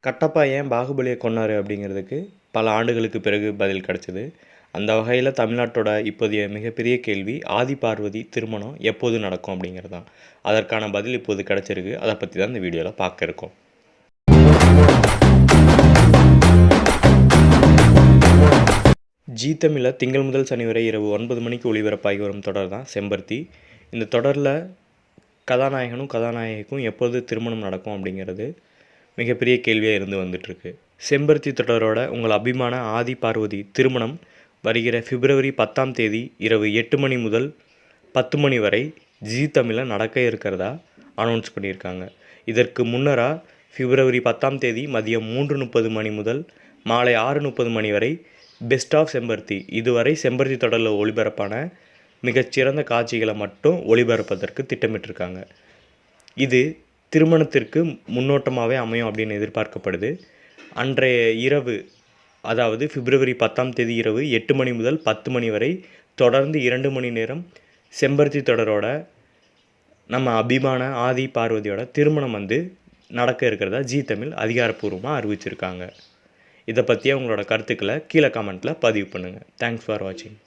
கட்டப்பா ஏன் பாகுபலியை கொன்னாரு அப்படிங்கிறதுக்கு பல ஆண்டுகளுக்கு பிறகு பதில் கிடச்சிது. அந்த வகையில் தமிழ்நாட்டோட இப்போதைய மிகப்பெரிய கேள்வி ஆதி பார்வதி திருமணம் எப்போது நடக்கும் அப்படிங்கிறது தான். அதற்கான பதில் இப்போது கிடச்சிருக்கு. அதை பற்றி தான் இந்த வீடியோவில் பார்க்க இருக்கோம். ஜீ தமிழில் திங்கள் முதல் சனி வரை இரவு 9 மணிக்கு ஒளிபரப்பாகி வரும் தொடர் தான் செம்பருத்தி. இந்த தொடரில் கதாநாயகனும் கதாநாயகிக்கும் எப்போது திருமணம் நடக்கும் அப்படிங்கிறது மிகப்பெரிய கேள்வியாக இருந்து வந்துட்டுருக்கு. செம்பருத்தி தொடரோட உங்கள் அபிமான ஆதி பார்வதி திருமணம் வருகிற பிப்ரவரி 10ஆம் தேதி இரவு 8 மணி முதல் 10 மணி வரை ஜீ தமிழில் நடக்க இருக்கிறதா அனௌன்ஸ் பண்ணியிருக்காங்க. இதற்கு முன்னராக பிப்ரவரி 10ஆம் தேதி மதியம் 3:30 மணி முதல் மாலை 6:30 மணி வரை பெஸ்ட் ஆஃப் செம்பருத்தி இதுவரை செம்பருத்தி தொடரில் ஒளிபரப்பான மிகச்சிறந்த காட்சிகளை மட்டும் ஒளிபரப்பதற்கு திட்டமிட்டிருக்காங்க. இது திருமணத்திற்கு முன்னோட்டமாகவே அமையும் அப்படின்னு எதிர்பார்க்கப்படுது. அன்றைய இரவு, அதாவது பிப்ரவரி 10ஆம் தேதி இரவு 8 மணி முதல் 10 மணி வரை தொடர்ந்து 2 மணி நேரம் செம்பருத்தி தொடரோட நம்ம அபிமான ஆதி பார்வதியோட திருமணம் நடக்க இருக்கிறதா ஜீ தமிழ் அதிகாரப்பூர்வமாக அறிவிச்சிருக்காங்க. இதை பற்றிய உங்களோட கருத்துக்களை கீழே கமெண்ட்டில் பதிவு பண்ணுங்கள். தேங்க்ஸ் ஃபார் வாட்சிங்.